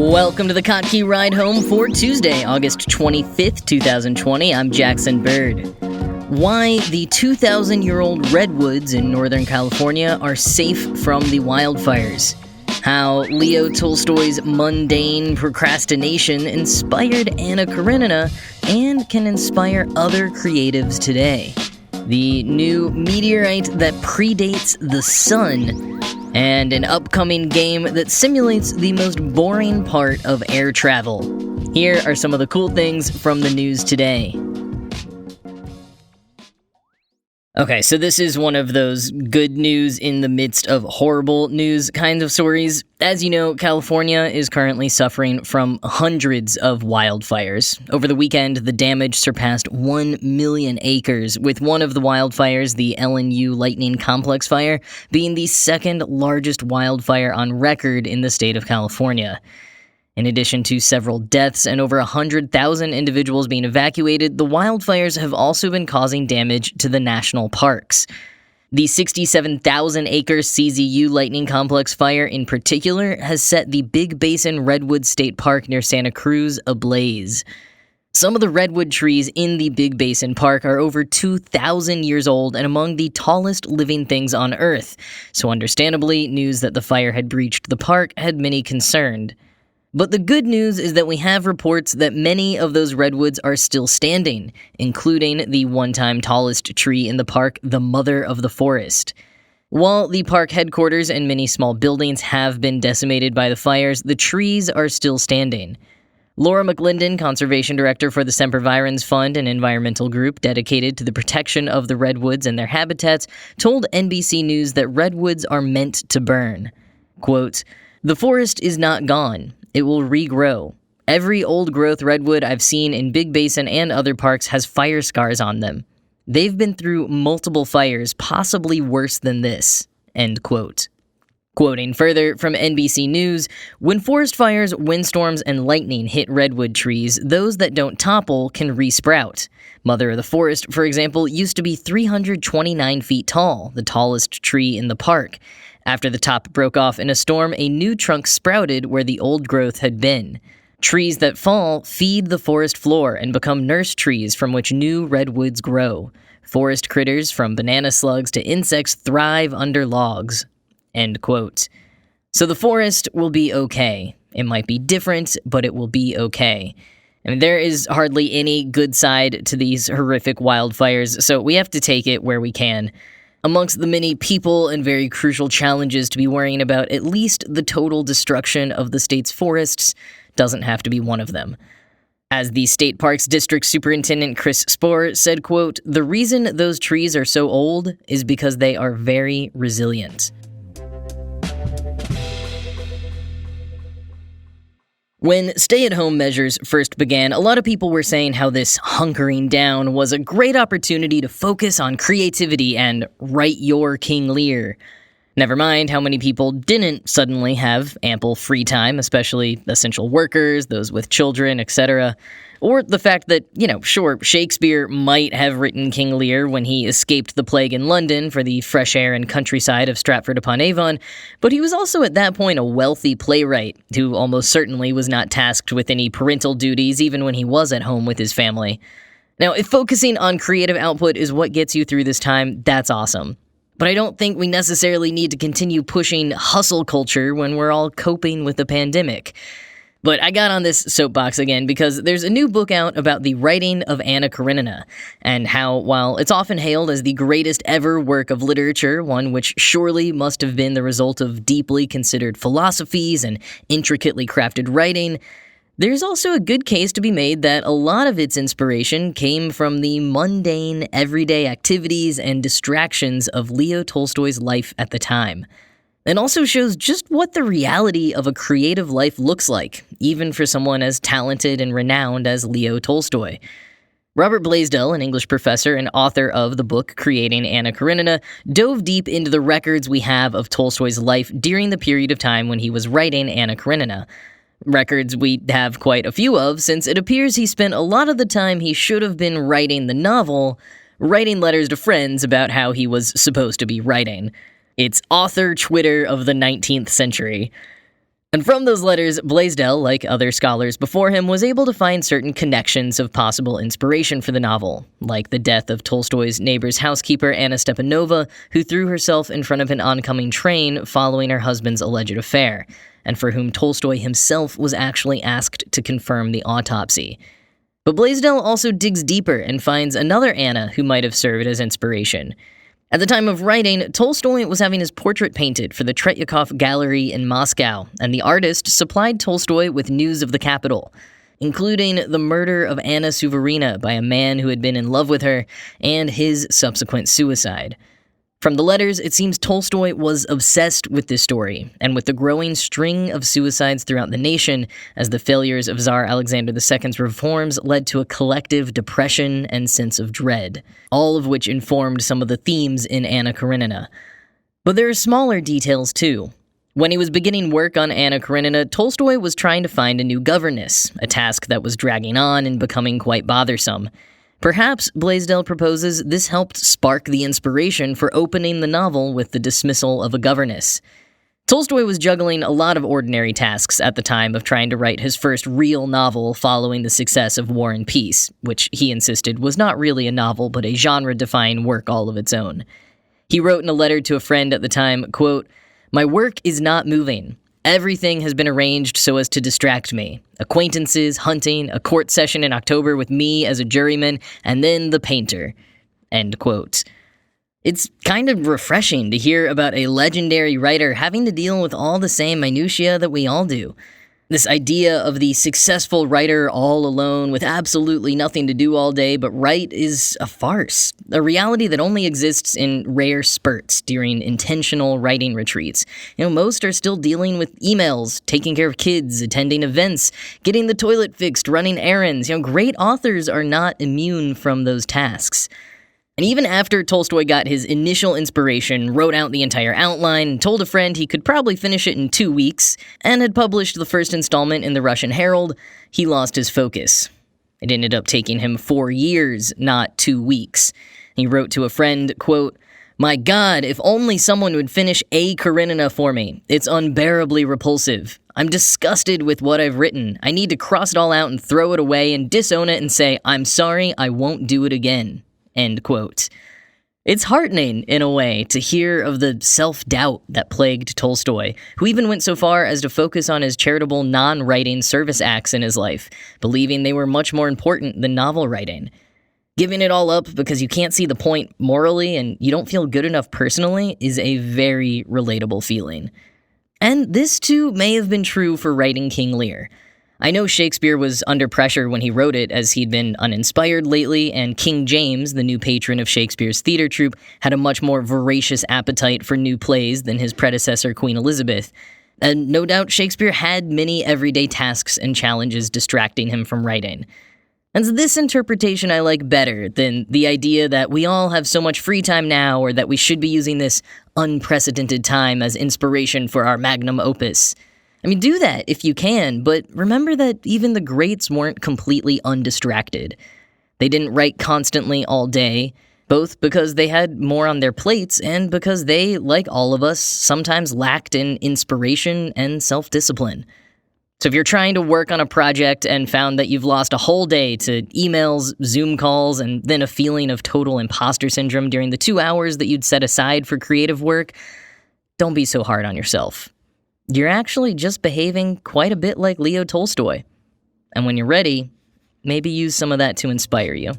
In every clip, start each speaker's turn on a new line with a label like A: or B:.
A: Welcome to the Kottke Ride Home for Tuesday, August 25th, 2020. I'm Jackson Bird. Why the 2,000-year-old redwoods in Northern California are safe from the wildfires. How Leo Tolstoy's mundane procrastination inspired Anna Karenina and can inspire other creatives today. The new meteorite that predates the sun, and an upcoming game that simulates the most boring part of air travel. Here are some of the cool things from the news today. Okay, so this is one of those good news in the midst of horrible news kinds of stories. As you know, California is currently suffering from hundreds of wildfires. Over the weekend, the damage surpassed 1 million acres, with one of the wildfires, the LNU Lightning Complex Fire, being the second largest wildfire on record in the state of California. In addition to several deaths and over 100,000 individuals being evacuated, the wildfires have also been causing damage to the national parks. The 67,000-acre CZU Lightning Complex Fire in particular has set the Big Basin Redwood State Park near Santa Cruz ablaze. Some of the redwood trees in the Big Basin Park are over 2,000 years old and among the tallest living things on Earth, so understandably, news that the fire had breached the park had many concerned. But the good news is that we have reports that many of those redwoods are still standing, including the one-time tallest tree in the park, the Mother of the Forest. While the park headquarters and many small buildings have been decimated by the fires, the trees are still standing. Laura McLinden, Conservation Director for the Sempervirens Fund, an environmental group dedicated to the protection of the redwoods and their habitats, told NBC News that redwoods are meant to burn. Quote, "The forest is not gone. It will regrow. Every old-growth redwood I've seen in Big Basin and other parks has fire scars on them. They've been through multiple fires, possibly worse than this." End quote. Quoting further from NBC News, "When forest fires, windstorms, and lightning hit redwood trees, those that don't topple can resprout. Mother of the Forest, for example, used to be 329 feet tall, the tallest tree in the park. After the top broke off in a storm, a new trunk sprouted where the old growth had been. Trees that fall feed the forest floor and become nurse trees from which new redwoods grow. Forest critters, from banana slugs to insects, thrive under logs." End quote. So the forest will be okay. It might be different, but it will be okay. I mean, there is hardly any good side to these horrific wildfires, so we have to take it where we can. Amongst the many people and very crucial challenges to be worrying about, at least the total destruction of the state's forests doesn't have to be one of them. As the State Parks District Superintendent Chris Spohr said, quote, "The reason those trees are so old is because they are very resilient." When stay-at-home measures first began, a lot of people were saying how this hunkering down was a great opportunity to focus on creativity and write your King Lear. Never mind how many people didn't suddenly have ample free time, especially essential workers, those with children, etc. Or the fact that, sure, Shakespeare might have written King Lear when he escaped the plague in London for the fresh air and countryside of Stratford-upon-Avon, but he was also at that point a wealthy playwright, who almost certainly was not tasked with any parental duties even when he was at home with his family. Now, if focusing on creative output is what gets you through this time, that's awesome. But I don't think we necessarily need to continue pushing hustle culture when we're all coping with the pandemic. But I got on this soapbox again because there's a new book out about the writing of Anna Karenina, and how, while it's often hailed as the greatest ever work of literature, one which surely must have been the result of deeply considered philosophies and intricately crafted writing, there's also a good case to be made that a lot of its inspiration came from the mundane, everyday activities and distractions of Leo Tolstoy's life at the time. And also shows just what the reality of a creative life looks like, even for someone as talented and renowned as Leo Tolstoy. Robert Blaisdell, an English professor and author of the book Creating Anna Karenina, dove deep into the records we have of Tolstoy's life during the period of time when he was writing Anna Karenina. Records we have quite a few of, since it appears he spent a lot of the time he should have been writing the novel, writing letters to friends about how he was supposed to be writing. It's author Twitter of the 19th century. And from those letters, Blaisdell, like other scholars before him, was able to find certain connections of possible inspiration for the novel, like the death of Tolstoy's neighbor's housekeeper Anna Stepanova, who threw herself in front of an oncoming train following her husband's alleged affair, and for whom Tolstoy himself was actually asked to confirm the autopsy. But Blaisdell also digs deeper and finds another Anna who might have served as inspiration. At the time of writing, Tolstoy was having his portrait painted for the Tretyakov Gallery in Moscow, and the artist supplied Tolstoy with news of the capital, including the murder of Anna Suvarina by a man who had been in love with her, and his subsequent suicide. From the letters, it seems Tolstoy was obsessed with this story, and with the growing string of suicides throughout the nation, as the failures of Tsar Alexander II's reforms led to a collective depression and sense of dread, all of which informed some of the themes in Anna Karenina. But there are smaller details too. When he was beginning work on Anna Karenina, Tolstoy was trying to find a new governess, a task that was dragging on and becoming quite bothersome. Perhaps, Blaisdell proposes, this helped spark the inspiration for opening the novel with the dismissal of a governess. Tolstoy was juggling a lot of ordinary tasks at the time of trying to write his first real novel following the success of War and Peace, which he insisted was not really a novel but a genre-defying work all of its own. He wrote in a letter to a friend at the time, quote, "My work is not moving. Everything has been arranged so as to distract me. Acquaintances, hunting, a court session in October with me as a juryman, and then the painter." End quote. It's kind of refreshing to hear about a legendary writer having to deal with all the same minutiae that we all do. This idea of the successful writer all alone with absolutely nothing to do all day but write is a farce, a reality that only exists in rare spurts during intentional writing retreats. Most are still dealing with emails, taking care of kids, attending events, getting the toilet fixed, running errands. Great authors are not immune from those tasks. And even after Tolstoy got his initial inspiration, wrote out the entire outline, told a friend he could probably finish it in 2 weeks, and had published the first installment in the Russian Herald, he lost his focus. It ended up taking him 4 years, not 2 weeks. He wrote to a friend, quote, "My God, if only someone would finish A Karenina for me. It's unbearably repulsive. I'm disgusted with what I've written. I need to cross it all out and throw it away and disown it and say, I'm sorry, I won't do it again." End quote. It's heartening, in a way, to hear of the self-doubt that plagued Tolstoy, who even went so far as to focus on his charitable non-writing service acts in his life, believing they were much more important than novel writing. Giving it all up because you can't see the point morally and you don't feel good enough personally is a very relatable feeling. And this, too, may have been true for writing King Lear. I know Shakespeare was under pressure when he wrote it, as he'd been uninspired lately, and King James, the new patron of Shakespeare's theater troupe, had a much more voracious appetite for new plays than his predecessor, Queen Elizabeth. And no doubt Shakespeare had many everyday tasks and challenges distracting him from writing. And this interpretation I like better than the idea that we all have so much free time now, or that we should be using this unprecedented time as inspiration for our magnum opus. Do that if you can, but remember that even the greats weren't completely undistracted. They didn't write constantly all day, both because they had more on their plates and because they, like all of us, sometimes lacked in inspiration and self-discipline. So if you're trying to work on a project and found that you've lost a whole day to emails, Zoom calls, and then a feeling of total imposter syndrome during the 2 hours that you'd set aside for creative work, don't be so hard on yourself. You're actually just behaving quite a bit like Leo Tolstoy. And when you're ready, maybe use some of that to inspire you.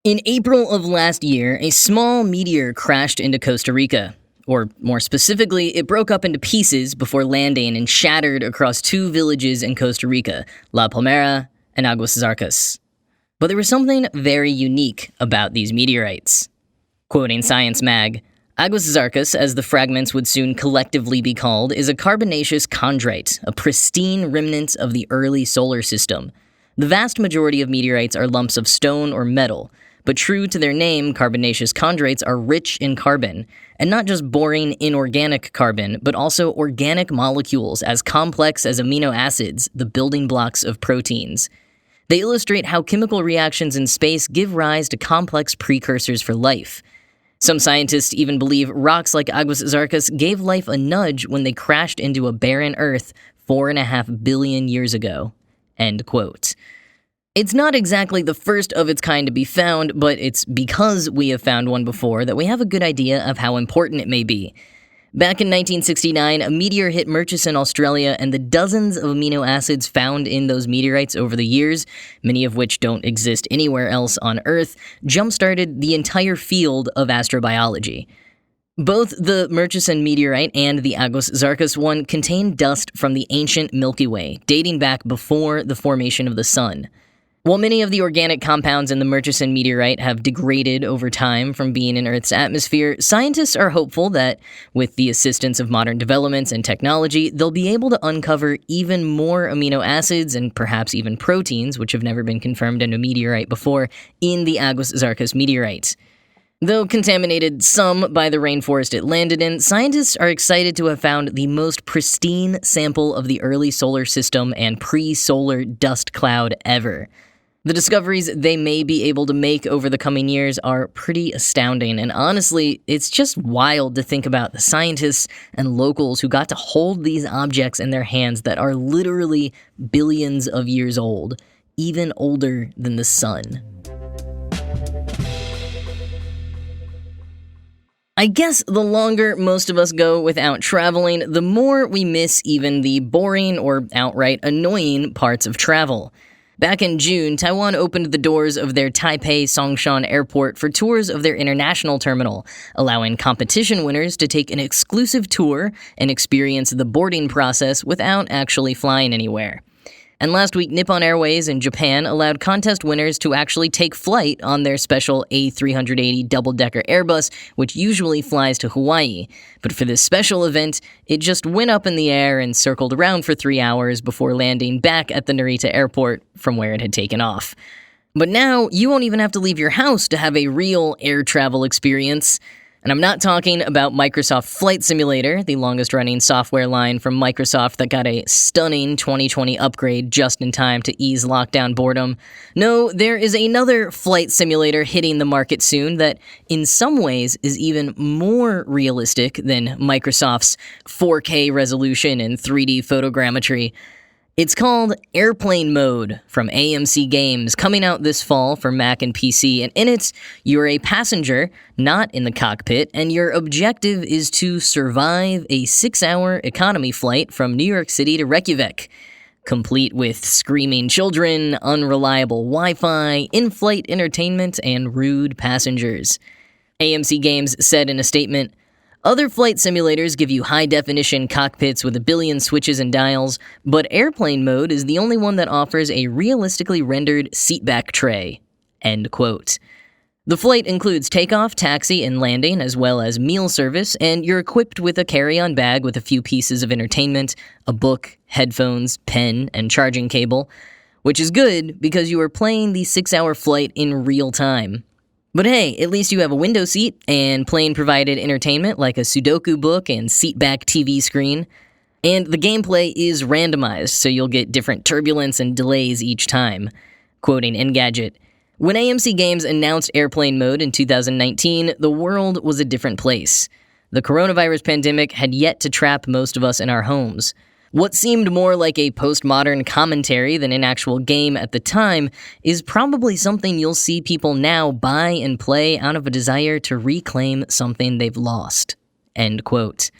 A: In April of last year, a small meteor crashed into Costa Rica. Or more specifically, it broke up into pieces before landing and shattered across 2 villages in Costa Rica, La Palmera and Aguas Zarcas. But there was something very unique about these meteorites. Quoting Science Mag, Aguas Zarcas, as the fragments would soon collectively be called, is a carbonaceous chondrite, a pristine remnant of the early solar system. The vast majority of meteorites are lumps of stone or metal, but true to their name, carbonaceous chondrites are rich in carbon, and not just boring inorganic carbon, but also organic molecules as complex as amino acids, the building blocks of proteins. They illustrate how chemical reactions in space give rise to complex precursors for life. Some scientists even believe rocks like Aguas Zarcas gave life a nudge when they crashed into a barren Earth 4.5 billion years ago. End quote. It's not exactly the first of its kind to be found, but it's because we have found one before that we have a good idea of how important it may be. Back in 1969, a meteor hit Murchison, Australia, and the dozens of amino acids found in those meteorites over the years, many of which don't exist anywhere else on Earth, jump-started the entire field of astrobiology. Both the Murchison meteorite and the Aguas Zarcas one contain dust from the ancient Milky Way, dating back before the formation of the Sun. While many of the organic compounds in the Murchison meteorite have degraded over time from being in Earth's atmosphere, scientists are hopeful that, with the assistance of modern developments and technology, they'll be able to uncover even more amino acids and perhaps even proteins, which have never been confirmed in a meteorite before, in the Aguas Zarcas meteorite. Though contaminated some by the rainforest it landed in, scientists are excited to have found the most pristine sample of the early solar system and pre-solar dust cloud ever. The discoveries they may be able to make over the coming years are pretty astounding, and honestly, it's just wild to think about the scientists and locals who got to hold these objects in their hands that are literally billions of years old, even older than the sun. I guess the longer most of us go without traveling, the more we miss even the boring or outright annoying parts of travel. Back in June, Taiwan opened the doors of their Taipei Songshan Airport for tours of their international terminal, allowing competition winners to take an exclusive tour and experience the boarding process without actually flying anywhere. And last week, Nippon Airways in Japan allowed contest winners to actually take flight on their special A380 double-decker Airbus, which usually flies to Hawaii. But for this special event, it just went up in the air and circled around for 3 hours before landing back at the Narita airport from where it had taken off. But now, you won't even have to leave your house to have a real air travel experience. And I'm not talking about Microsoft Flight Simulator, the longest-running software line from Microsoft that got a stunning 2020 upgrade just in time to ease lockdown boredom. No, there is another flight simulator hitting the market soon that, in some ways, is even more realistic than Microsoft's 4K resolution and 3D photogrammetry. It's called Airplane Mode from AMC Games, coming out this fall for Mac and PC, and in it, you're a passenger, not in the cockpit, and your objective is to survive a 6-hour economy flight from New York City to Reykjavik, complete with screaming children, unreliable Wi-Fi, in-flight entertainment, and rude passengers. AMC Games said in a statement, "Other flight simulators give you high-definition cockpits with a billion switches and dials, but Airplane Mode is the only one that offers a realistically rendered seatback tray." End quote. The flight includes takeoff, taxi, and landing, as well as meal service, and you're equipped with a carry-on bag with a few pieces of entertainment, a book, headphones, pen, and charging cable, which is good because you are playing the 6-hour flight in real time. But hey, at least you have a window seat and plane-provided entertainment like a Sudoku book and seatback TV screen. And the gameplay is randomized, so you'll get different turbulence and delays each time. Quoting Engadget, "When AMC Games announced Airplane Mode in 2019, the world was a different place. The coronavirus pandemic had yet to trap most of us in our homes. What seemed more like a postmodern commentary than an actual game at the time is probably something you'll see people now buy and play out of a desire to reclaim something they've lost." End quote.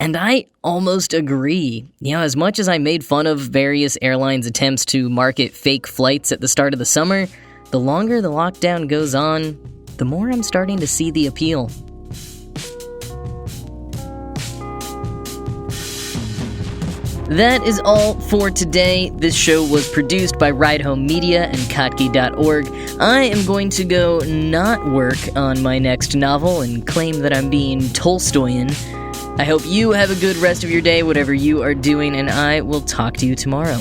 A: And I almost agree. As much as I made fun of various airlines' attempts to market fake flights at the start of the summer, the longer the lockdown goes on, the more I'm starting to see the appeal. That is all for today. This show was produced by Ride Home Media and Kotke.org. I am going to go not work on my next novel and claim that I'm being Tolstoyan. I hope you have a good rest of your day, whatever you are doing, and I will talk to you tomorrow.